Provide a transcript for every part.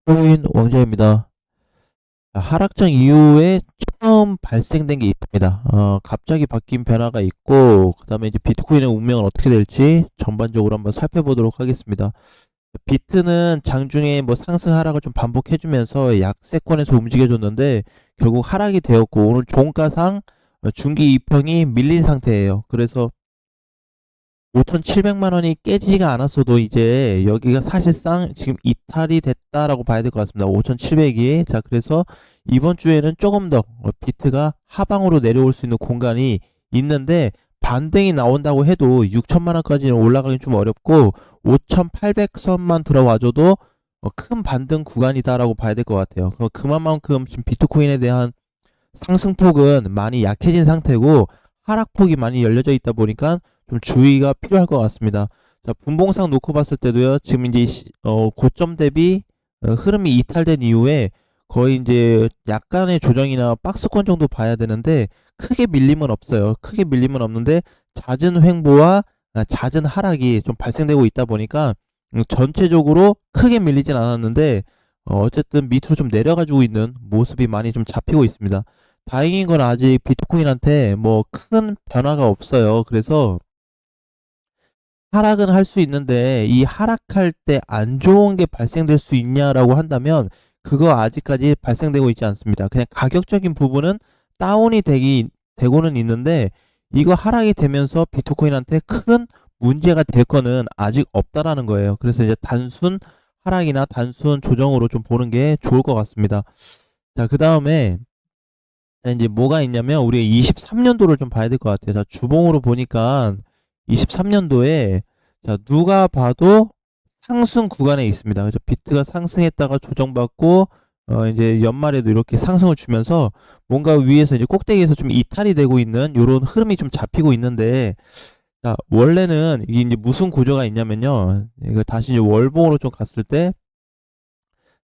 코인 왕자입니다. 하락장 이후에 처음 발생된 게 있습니다. 갑자기 바뀐 변화가 있고, 그 다음에 이제 비트코인의 운명은 어떻게 될지 전반적으로 한번 살펴보도록 하겠습니다. 비트는 장중에 뭐 상승 하락을 좀 반복해주면서 약세권에서 움직여줬는데, 결국 하락이 되었고, 오늘 종가상 중기 이평이 밀린 상태예요. 그래서 5,700만 원이 깨지지가 않았어도 이제 여기가 사실상 지금 이탈이 됐다라고 봐야 될 것 같습니다. 5,700이. 자, 그래서 이번 주에는 조금 더 비트가 하방으로 내려올 수 있는 공간이 있는데, 반등이 나온다고 해도 6천만 원까지는 올라가기 좀 어렵고 5,800선만 들어와줘도 큰 반등 구간이다라고 봐야 될 것 같아요. 그만큼 지금 비트코인에 대한 상승폭은 많이 약해진 상태고 하락폭이 많이 열려져 있다 보니까 좀 주의가 필요할 것 같습니다. 자, 분봉상 놓고 봤을 때도요. 지금 이제 고점 대비 흐름이 이탈된 이후에 거의 이제 약간의 조정이나 박스권 정도 봐야 되는데 크게 밀림은 없어요. 크게 밀림은 없는데 잦은 횡보와 잦은 하락이 좀 발생되고 있다 보니까 전체적으로 크게 밀리진 않았는데 어쨌든 밑으로 좀 내려가지고 있는 모습이 많이 좀 잡히고 있습니다. 다행인 건 아직 비트코인한테 뭐 큰 변화가 없어요. 그래서 하락은 할 수 있는데 이 하락할 때 안 좋은 게 발생될 수 있냐라고 한다면 그거 아직까지 발생되고 있지 않습니다. 그냥 가격적인 부분은 다운이 되고는 있는데 이거 하락이 되면서 비트코인한테 큰 문제가 될 거는 아직 없다라는 거예요. 그래서 이제 단순 하락이나 단순 조정으로 좀 보는 게 좋을 것 같습니다. 자, 그 다음에 이제 뭐가 있냐면 우리가 23년도를 좀 봐야 될 것 같아요. 자, 주봉으로 보니까 23년도에 자, 누가 봐도 상승 구간에 있습니다. 그래서 비트가 상승했다가 조정받고 이제 연말에도 이렇게 상승을 주면서 뭔가 위에서 이제 꼭대기에서 좀 이탈이 되고 있는 이런 흐름이 좀 잡히고 있는데, 자, 원래는 이게 이제 무슨 구조가 있냐면요. 이거 다시 이제 월봉으로 좀 갔을 때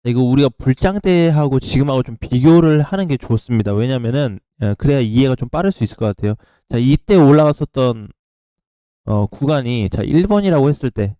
이거 우리가 불장 때하고 지금하고 좀 비교를 하는 게 좋습니다. 왜냐면은 그래야 이해가 좀 빠를 수 있을 것 같아요. 자, 이때 올라갔었던 구간이 자 1번이라고 했을 때,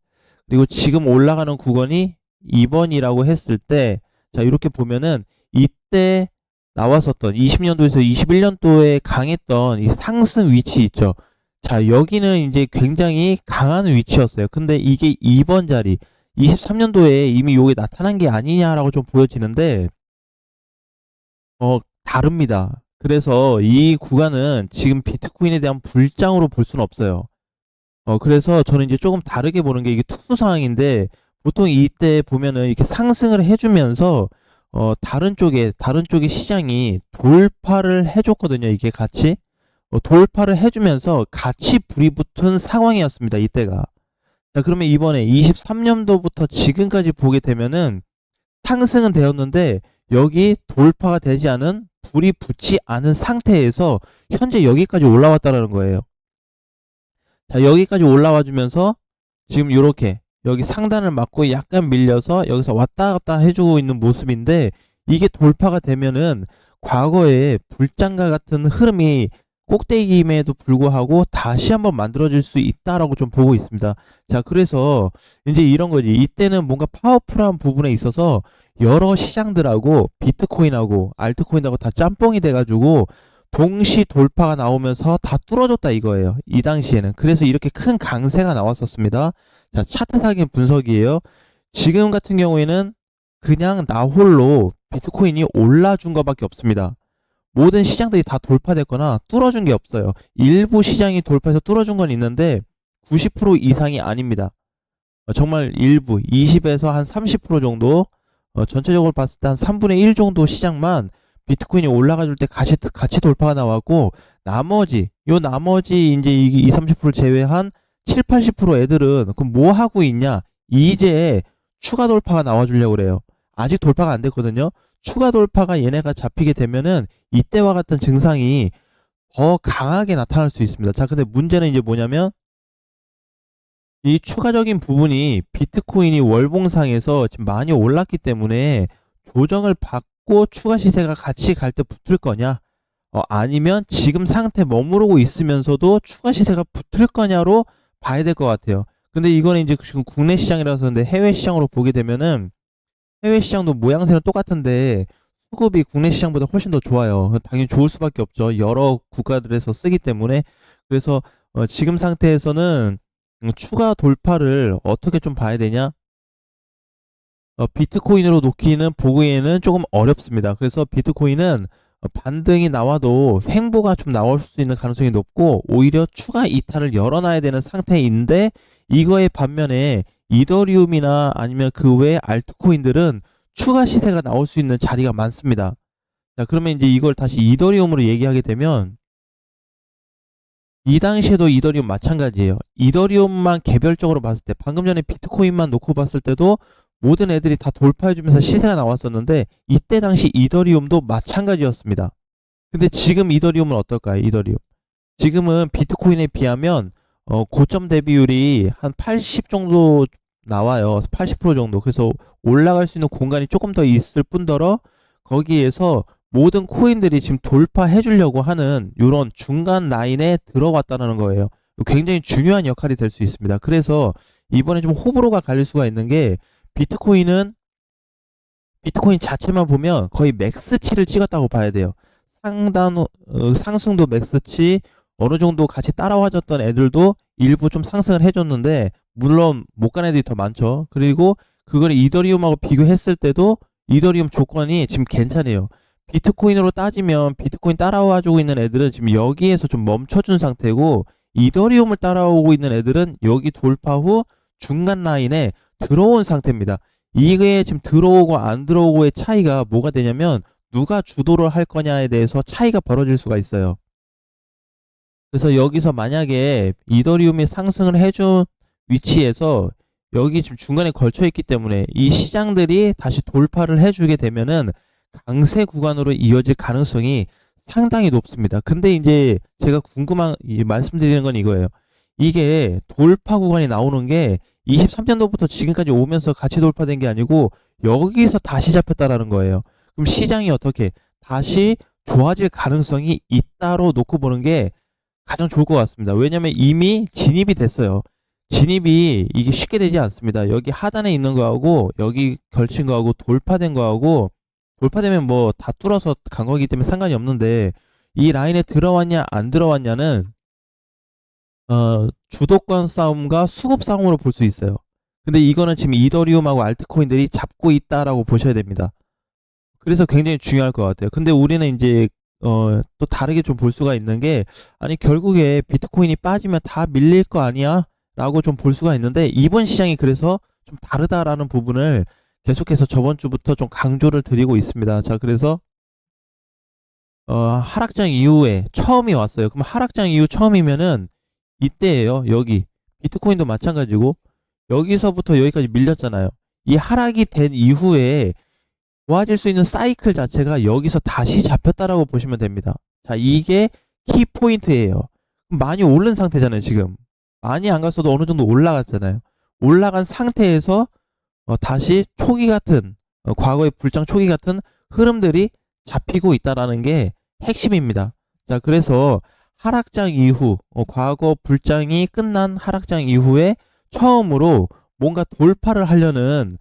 그리고 지금 올라가는 구간이 2번이라고 했을 때, 자 이렇게 보면은 이때 나왔었던 20년도에서 21년도에 강했던 이 상승 위치 있죠. 자, 여기는 이제 굉장히 강한 위치였어요. 근데 이게 2번 자리 23년도에 이미 요게 나타난 게 아니냐라고 좀 보여지는데 다릅니다. 그래서 이 구간은 지금 비트코인에 대한 불장으로 볼 수는 없어요. 그래서 저는 이제 조금 다르게 보는 게 이게 특수 상황인데, 보통 이때 보면은 이렇게 상승을 해주면서 다른 쪽의 시장이 돌파를 해줬거든요. 이게 같이 돌파를 해주면서 같이 불이 붙은 상황이었습니다. 이때가. 자, 그러면 이번에 23년도부터 지금까지 보게 되면은 상승은 되었는데 여기 돌파가 되지 않은 불이 붙지 않은 상태에서 현재 여기까지 올라왔다라는 거예요. 자, 여기까지 올라와 주면서 지금 이렇게 여기 상단을 맞고 약간 밀려서 여기서 왔다 갔다 해주고 있는 모습인데, 이게 돌파가 되면은 과거에 불장과 같은 흐름이 꼭대기임에도 불구하고 다시 한번 만들어질 수 있다라고 좀 보고 있습니다. 자, 그래서 이제 이런 거지. 이때는 뭔가 파워풀한 부분에 있어서 여러 시장들하고 비트코인하고 알트코인하고 다 짬뽕이 돼가지고 동시 돌파가 나오면서 다 뚫어졌다 이거예요. 이 당시에는. 그래서 이렇게 큰 강세가 나왔었습니다. 자, 차트상의 분석이에요. 지금 같은 경우에는 그냥 나 홀로 비트코인이 올라준 것밖에 없습니다. 모든 시장들이 다 돌파됐거나 뚫어준 게 없어요. 일부 시장이 돌파해서 뚫어준 건 있는데 90% 이상이 아닙니다. 정말 일부 20에서 한 30% 정도, 전체적으로 봤을 때 한 3분의 1 정도 시장만 비트코인이 올라가 줄 때 같이 돌파가 나왔고, 나머지 이제 2, 30% 제외한 7, 80% 애들은 그럼 뭐 하고 있냐? 이제 추가 돌파가 나와 주려고 그래요. 아직 돌파가 안 됐거든요. 추가 돌파가 얘네가 잡히게 되면은 이때와 같은 증상이 더 강하게 나타날 수 있습니다. 자, 근데 문제는 이제 뭐냐면 이 추가적인 부분이 비트코인이 월봉상에서 지금 많이 올랐기 때문에 조정을 받고 추가 시세가 같이 갈 때 붙을 거냐, 아니면 지금 상태 머무르고 있으면서도 추가 시세가 붙을 거냐로 봐야 될 것 같아요. 근데 이거는 이제 지금 국내 시장이라서, 근데 해외 시장으로 보게 되면은 해외 시장도 모양새는 똑같은데 수급이 국내 시장보다 훨씬 더 좋아요. 당연히 좋을 수밖에 없죠. 여러 국가들에서 쓰기 때문에. 그래서 지금 상태에서는 추가 돌파를 어떻게 좀 봐야 되냐? 비트코인으로 놓기는 보기에는 조금 어렵습니다. 그래서 비트코인은 반등이 나와도 횡보가 좀 나올 수 있는 가능성이 높고 오히려 추가 이탈을 열어놔야 되는 상태인데, 이거의 반면에 이더리움이나 아니면 그 외의 알트코인들은 추가 시세가 나올 수 있는 자리가 많습니다. 자, 그러면 이제 이걸 다시 이더리움으로 얘기하게 되면, 이 당시에도 이더리움 마찬가지예요. 이더리움만 개별적으로 봤을 때, 방금 전에 비트코인만 놓고 봤을 때도 모든 애들이 다 돌파해주면서 시세가 나왔었는데, 이때 당시 이더리움도 마찬가지였습니다. 근데 지금 이더리움은 어떨까요? 이더리움 지금은 비트코인에 비하면 고점 대비율이 한 80 정도 나와요. 80% 정도. 그래서 올라갈 수 있는 공간이 조금 더 있을 뿐더러, 거기에서 모든 코인들이 지금 돌파해 주려고 하는 이런 중간 라인에 들어왔다는 거예요. 굉장히 중요한 역할이 될 수 있습니다. 그래서 이번에 좀 호불호가 갈릴 수가 있는 게, 비트코인은 비트코인 자체만 보면 거의 맥스치를 찍었다고 봐야 돼요. 상승도 맥스치, 어느 정도 같이 따라와줬던 애들도 일부 좀 상승을 해줬는데, 물론 못 간 애들이 더 많죠. 그리고 그걸 이더리움하고 비교했을 때도 이더리움 조건이 지금 괜찮아요. 비트코인으로 따지면 비트코인 따라와주고 있는 애들은 지금 여기에서 좀 멈춰준 상태고, 이더리움을 따라오고 있는 애들은 여기 돌파 후 중간 라인에 들어온 상태입니다. 이게 지금 들어오고 안 들어오고의 차이가 뭐가 되냐면, 누가 주도를 할 거냐에 대해서 차이가 벌어질 수가 있어요. 그래서 여기서 만약에 이더리움이 상승을 해준 위치에서 여기 지금 중간에 걸쳐 있기 때문에 이 시장들이 다시 돌파를 해주게 되면은 강세 구간으로 이어질 가능성이 상당히 높습니다. 근데 이제 제가 말씀드리는 건 이거예요. 이게 돌파 구간이 나오는 게 23년도부터 지금까지 오면서 같이 돌파된 게 아니고 여기서 다시 잡혔다라는 거예요. 그럼 시장이 어떻게 다시 좋아질 가능성이 있다로 놓고 보는 게 가장 좋을 것 같습니다. 왜냐면 이미 진입이 됐어요. 진입이 이게 쉽게 되지 않습니다. 여기 하단에 있는 거하고 여기 걸친 거하고 돌파된 거하고, 돌파되면 뭐 다 뚫어서 간 거기 때문에 상관이 없는데, 이 라인에 들어왔냐 안 들어왔냐는 주도권 싸움과 수급 싸움으로 볼 수 있어요. 근데 이거는 지금 이더리움하고 알트코인들이 잡고 있다라고 보셔야 됩니다. 그래서 굉장히 중요할 것 같아요. 근데 우리는 이제 또 다르게 좀 볼 수가 있는 게, 아니 결국에 비트코인이 빠지면 다 밀릴 거 아니야? 라고 좀 볼 수가 있는데, 이번 시장이 그래서 좀 다르다라는 부분을 계속해서 저번 주부터 좀 강조를 드리고 있습니다. 자, 그래서 하락장 이후에 처음이 왔어요. 그럼 하락장 이후 처음이면은 이때예요. 여기 비트코인도 마찬가지고 여기서부터 여기까지 밀렸잖아요. 이 하락이 된 이후에 좋아질 수 있는 사이클 자체가 여기서 다시 잡혔다라고 보시면 됩니다. 자, 이게 키포인트예요. 많이 오른 상태잖아요, 지금. 많이 안 갔어도 어느 정도 올라갔잖아요. 올라간 상태에서 다시 초기 같은, 과거의 불장 초기 같은 흐름들이 잡히고 있다라는 게 핵심입니다. 자, 그래서 하락장 이후, 과거 불장이 끝난 하락장 이후에 처음으로 뭔가 돌파를 하려는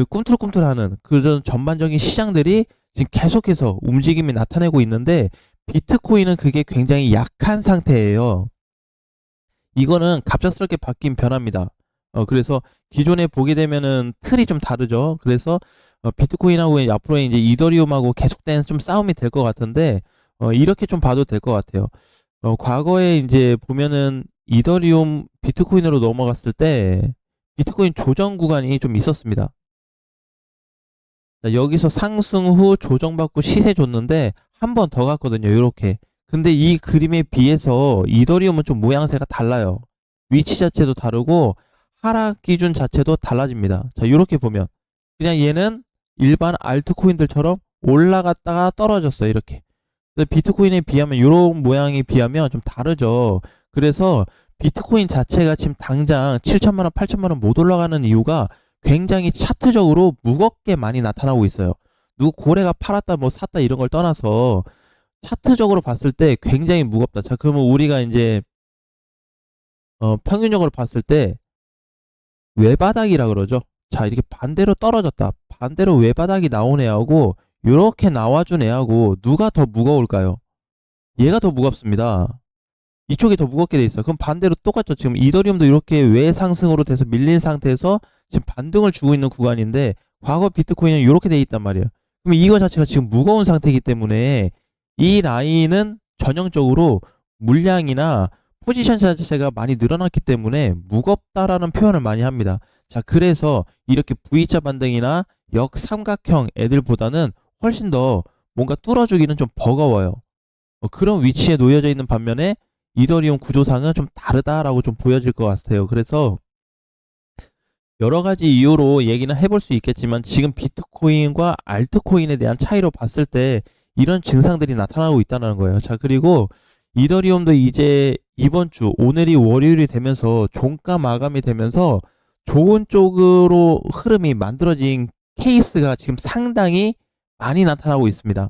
꿈틀꿈틀하는 그런 전반적인 시장들이 지금 계속해서 움직임이 나타내고 있는데, 비트코인은 그게 굉장히 약한 상태예요. 이거는 갑작스럽게 바뀐 변화입니다. 그래서 기존에 보게 되면은 틀이 좀 다르죠. 그래서 비트코인하고 앞으로 이제 이더리움하고 계속된 좀 싸움이 될 것 같은데, 이렇게 좀 봐도 될 것 같아요. 과거에 이제 보면은 이더리움 비트코인으로 넘어갔을 때 비트코인 조정 구간이 좀 있었습니다. 자, 여기서 상승 후 조정받고 시세 줬는데 한 번 더 갔거든요. 이렇게. 근데 이 그림에 비해서 이더리움은 좀 모양새가 달라요. 위치 자체도 다르고 하락 기준 자체도 달라집니다. 자, 이렇게 보면 그냥 얘는 일반 알트코인들처럼 올라갔다가 떨어졌어요. 이렇게. 근데 비트코인에 비하면, 이런 모양에 비하면 좀 다르죠. 그래서 비트코인 자체가 지금 당장 7천만 원, 8천만 원 못 올라가는 이유가 굉장히 차트적으로 무겁게 많이 나타나고 있어요. 누구 고래가 팔았다 뭐 샀다 이런 걸 떠나서 차트적으로 봤을 때 굉장히 무겁다. 자, 그러면 우리가 이제 평균적으로 봤을 때 외바닥이라 그러죠. 자, 이렇게 반대로 떨어졌다. 반대로 외바닥이 나온 애하고 요렇게 나와준 애하고 누가 더 무거울까요? 얘가 더 무겁습니다. 이쪽이 더 무겁게 돼 있어요. 그럼 반대로 똑같죠. 지금 이더리움도 이렇게 외상승으로 돼서 밀린 상태에서 지금 반등을 주고 있는 구간인데 과거 비트코인은 이렇게 돼 있단 말이에요. 그럼 이거 자체가 지금 무거운 상태이기 때문에 이 라인은 전형적으로 물량이나 포지션 자체가 많이 늘어났기 때문에 무겁다라는 표현을 많이 합니다. 자, 그래서 이렇게 V자 반등이나 역삼각형 애들보다는 훨씬 더 뭔가 뚫어주기는 좀 버거워요. 그런 위치에 놓여져 있는 반면에 이더리움 구조상은 좀 다르다라고 좀 보여질 것 같아요. 그래서 여러 가지 이유로 얘기는 해볼 수 있겠지만 지금 비트코인과 알트코인에 대한 차이로 봤을 때 이런 증상들이 나타나고 있다는 거예요. 자, 그리고 이더리움도 이제 이번 주 오늘이 월요일이 되면서 종가 마감이 되면서 좋은 쪽으로 흐름이 만들어진 케이스가 지금 상당히 많이 나타나고 있습니다.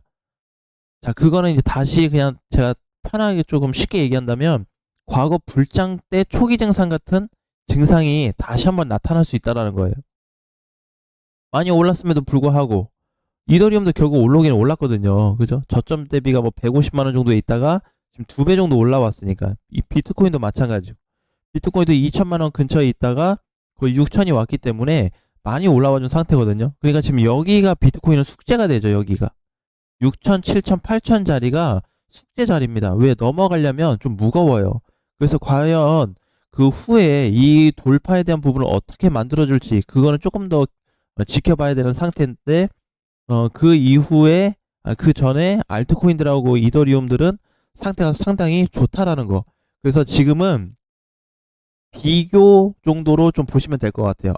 자, 그거는 이제 다시 그냥 제가 편하게 조금 쉽게 얘기한다면 과거 불장 때 초기 증상 같은 증상이 다시 한번 나타날 수 있다는 거예요. 많이 올랐음에도 불구하고 이더리움도 결국 올라오기는 올랐거든요. 그죠? 저점 대비가 뭐 150만 원 정도에 있다가 지금 2배 정도 올라왔으니까 이 비트코인도 마찬가지고 비트코인도 2천만 원 근처에 있다가 거의 6천이 왔기 때문에 많이 올라와 준 상태거든요. 그러니까 지금 여기가 비트코인은 숙제가 되죠. 여기가 6천, 7천, 8천 자리가 숙제 자리입니다. 왜? 넘어가려면 좀 무거워요. 그래서 과연 그 후에 이 돌파에 대한 부분을 어떻게 만들어줄지 그거는 조금 더 지켜봐야 되는 상태인데 그 이후에 그 전에 알트코인들하고 이더리움들은 상태가 상당히 좋다라는 거. 그래서 지금은 비교 정도로 좀 보시면 될 것 같아요.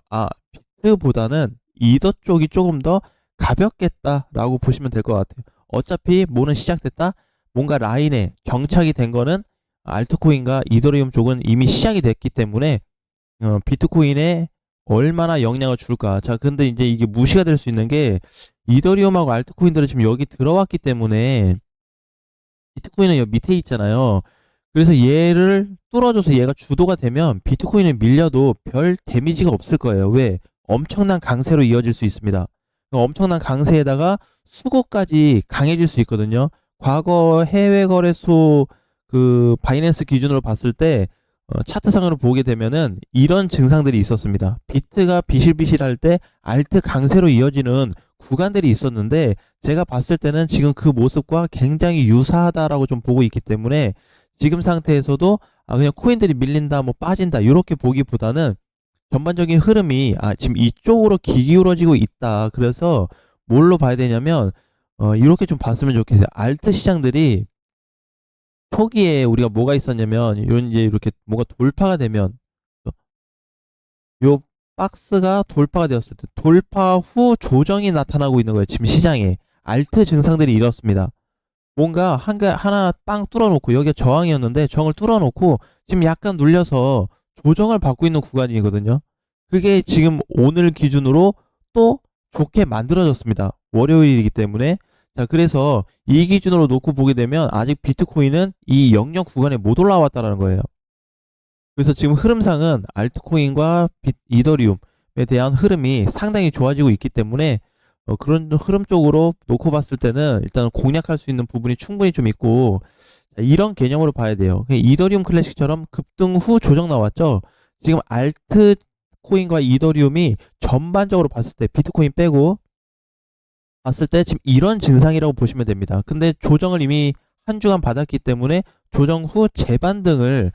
비트보다는 이더 쪽이 조금 더 가볍겠다라고 보시면 될 것 같아요. 어차피 뭐는 시작됐다. 뭔가 라인에 정착이 된 거는 알트코인과 이더리움 쪽은 이미 시작이 됐기 때문에 비트코인에 얼마나 영향을 줄까. 자, 근데 이제 이게 무시가 될 수 있는 게 이더리움하고 알트코인들은 지금 여기 들어왔기 때문에 비트코인은 여기 밑에 있잖아요. 그래서 얘를 뚫어줘서 얘가 주도가 되면 비트코인은 밀려도 별 데미지가 없을 거예요. 왜? 엄청난 강세로 이어질 수 있습니다. 엄청난 강세에다가 수급까지 강해질 수 있거든요. 과거 해외 거래소 그 바이낸스 기준으로 봤을 때 차트상으로 보게 되면은 이런 증상들이 있었습니다. 비트가 비실비실할 때 알트 강세로 이어지는 구간들이 있었는데 제가 봤을 때는 지금 그 모습과 굉장히 유사하다라고 좀 보고 있기 때문에 지금 상태에서도 그냥 코인들이 밀린다 뭐 빠진다 이렇게 보기보다는 전반적인 흐름이 지금 이쪽으로 기울어지고 있다. 그래서 뭘로 봐야 되냐면 이렇게 좀 봤으면 좋겠어요. 알트 시장들이 초기에 우리가 뭐가 있었냐면 이런 이제 이렇게 뭐가 돌파가 되면 요 박스가 돌파가 되었을 때 돌파 후 조정이 나타나고 있는 거예요. 지금 시장에 알트 증상들이 이렇습니다. 뭔가 하나 빵 뚫어놓고 여기가 저항이었는데 저항을 뚫어놓고 지금 약간 눌려서 조정을 받고 있는 구간이거든요. 그게 지금 오늘 기준으로 또 좋게 만들어졌습니다. 월요일이기 때문에. 자, 그래서 이 기준으로 놓고 보게 되면 아직 비트코인은 이 영역 구간에 못 올라왔다는 거예요. 그래서 지금 흐름상은 알트코인과 이더리움에 대한 흐름이 상당히 좋아지고 있기 때문에 그런 흐름 쪽으로 놓고 봤을 때는 일단 공략할 수 있는 부분이 충분히 좀 있고 이런 개념으로 봐야 돼요. 이더리움 클래식처럼 급등 후 조정 나왔죠. 지금 알트코인과 이더리움이 전반적으로 봤을 때 비트코인 빼고 봤을 때 지금 이런 증상이라고 보시면 됩니다. 근데 조정을 이미 한 주간 받았기 때문에 조정 후 재반등을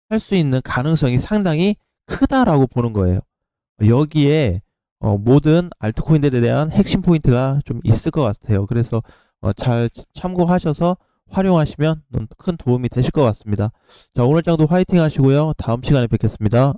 할 수 있는 가능성이 상당히 크다라고 보는 거예요. 여기에 모든 알트코인들에 대한 핵심 포인트가 좀 있을 것 같아요. 그래서 잘 참고하셔서 활용하시면 큰 도움이 되실 것 같습니다. 자, 오늘 장도 화이팅 하시고요. 다음 시간에 뵙겠습니다.